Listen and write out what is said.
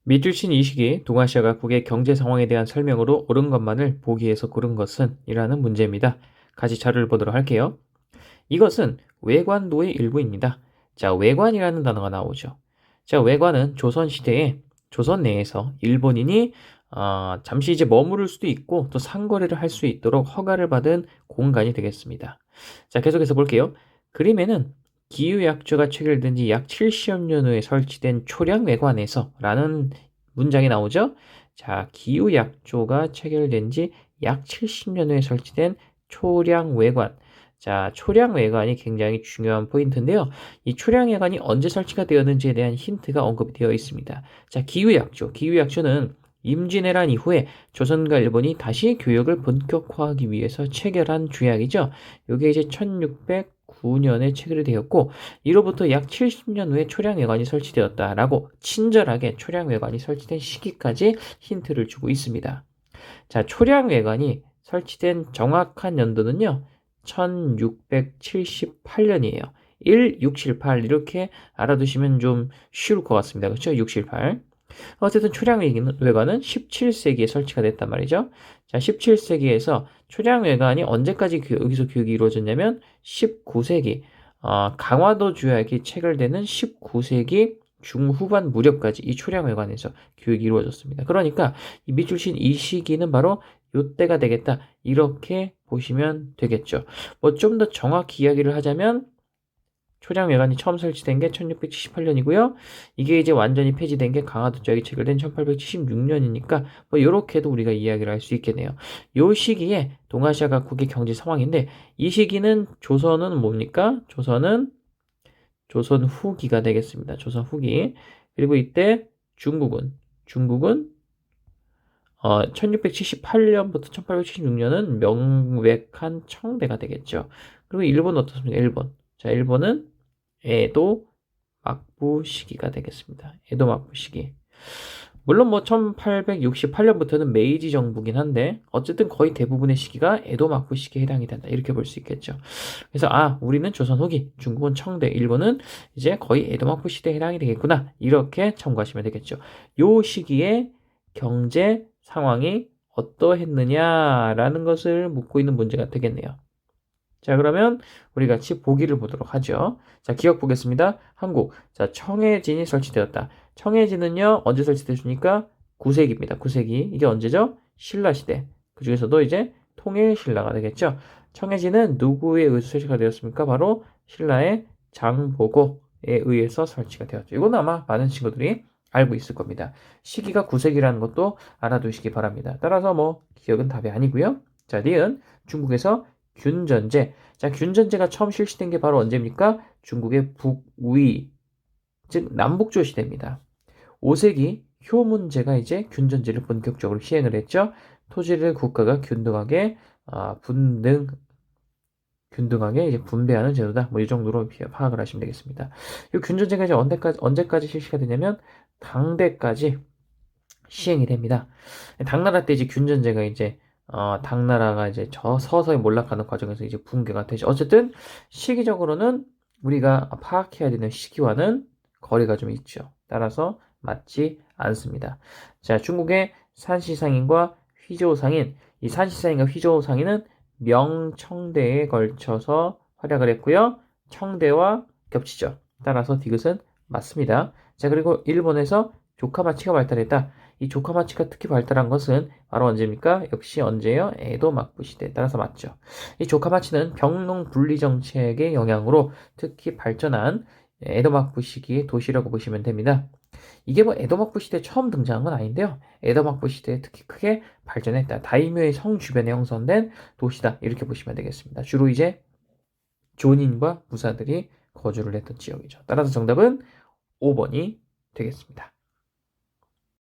밑줄 친 이 시기 동아시아 각국의 경제 상황에 대한 설명으로 옳은 것만을 보기에서 고른 것은 이라는 문제입니다. 같이 자료를 보도록 할게요. 이것은 외관도의 일부입니다. 자, 외관이라는 단어가 나오죠. 자, 외관은 조선시대에 조선 내에서 일본인이 잠시 이제 머무를 수도 있고 또 상거래를 할 수 있도록 허가를 받은 공간이 되겠습니다. 자, 계속해서 볼게요. 그림에는 기후약조가 체결된 지 약 70년 후에 설치된 초량외관에서 라는 문장이 나오죠. 자, 기후약조가 체결된 지 약 70년 후에 설치된 초량외관. 자, 초량외관이 굉장히 중요한 포인트인데요. 이 초량외관이 언제 설치가 되었는지에 대한 힌트가 언급이 되어 있습니다. 자, 기후약조. 기후약조는 임진왜란 이후에 조선과 일본이 다시 교역을 본격화하기 위해서 체결한 조약이죠. 이게 이제 1609년에 체결이 되었고, 이로부터 약 70년 후에 초량외관이 설치되었다라고 친절하게 초량외관이 설치된 시기까지 힌트를 주고 있습니다. 자, 초량외관이 설치된 정확한 연도는요, 1678년이에요. 1678 이렇게 알아두시면 좀 쉬울 것 같습니다. 그렇죠? 678. 어쨌든 초량외관은 17세기에 설치가 됐단 말이죠. 자, 17세기에서 초량외관이 언제까지 여기서 교육이 이루어졌냐면 19세기 강화도 조약이 체결되는 19세기 중후반 무렵까지 이 초량외관에서 교육이 이루어졌습니다. 그러니까 이 밑줄 친 이 시기는 바로 요때가 되겠다. 이렇게 보시면 되겠죠. 뭐 좀 더 정확히 이야기를 하자면 초량외관이 처음 설치된 게 1678년이고요. 이게 이제 완전히 폐지된 게 강화도 조약이 체결된 1876년이니까 뭐 요렇게도 우리가 이야기를 할 수 있겠네요. 요 시기에 동아시아 각국의 경제 상황인데 이 시기는 조선은 뭡니까? 조선 후기가 되겠습니다. 조선 후기. 그리고 이때 중국은 1678년부터 1876년은 명백한 청대가 되겠죠. 그리고 일본 어떻습니까? 일본. 자, 일본은 에도 막부 시기가 되겠습니다. 에도 막부 시기. 물론 뭐 1868년부터는 메이지 정부긴 한데 어쨌든 거의 대부분의 시기가 에도 막부 시기에 해당이 된다. 이렇게 볼 수 있겠죠. 그래서 우리는 조선 후기, 중국은 청대, 일본은 이제 거의 에도 막부 시대에 해당이 되겠구나. 이렇게 참고하시면 되겠죠. 요 시기에 경제 상황이 어떠했느냐라는 것을 묻고 있는 문제가 되겠네요. 자, 그러면 우리 같이 보기를 보도록 하죠. 자, 기억 보겠습니다. 한국. 자, 청해진이 설치되었다. 청해진은요, 언제 설치됐습니까? 9세기입니다. 9세기. 이게 언제죠? 신라시대. 그 중에서도 이제 통일신라가 되겠죠. 청해진은 누구에 의해서 설치가 되었습니까? 바로 신라의 장보고에 의해서 설치가 되었죠. 이건 아마 많은 친구들이 알고 있을 겁니다. 시기가 9세기라는 것도 알아두시기 바랍니다. 따라서 뭐, 기억은 답이 아니고요. 자, 니은 중국에서 균전제. 자, 균전제가 처음 실시된 게 바로 언제입니까? 중국의 북위, 즉 남북조 시대입니다. 5세기 효문제가 이제 균전제를 본격적으로 시행을 했죠. 토지를 국가가 균등하게 이제 분배하는 제도다. 뭐 이 정도로 파악을 하시면 되겠습니다. 이 균전제가 이제 언제까지 실시가 되냐면 당대까지 시행이 됩니다. 당나라 때 이제 균전제가 이제 당나라가 이제 서서히 몰락하는 과정에서 이제 붕괴가 되죠. 어쨌든 시기적으로는 우리가 파악해야 되는 시기와는 거리가 좀 있죠. 따라서 맞지 않습니다. 자, 중국의 산시상인과 휘조상인, 이 산시상인과 휘조상인은 명청대에 걸쳐서 활약을 했고요. 청대와 겹치죠. 따라서 디귿은 맞습니다. 자, 그리고 일본에서 조카마치가 발달했다. 이 조카마치가 특히 발달한 것은 바로 언제입니까? 역시 언제요? 에도 막부 시대에 따라서 맞죠. 이 조카마치는 병농 분리 정책의 영향으로 특히 발전한 에도 막부 시기의 도시라고 보시면 됩니다. 이게 뭐 에도 막부 시대에 처음 등장한 건 아닌데요. 에도 막부 시대에 특히 크게 발전했다. 다이묘의 성 주변에 형성된 도시다. 이렇게 보시면 되겠습니다. 주로 이제 존인과 무사들이 거주를 했던 지역이죠. 따라서 정답은 5번이 되겠습니다.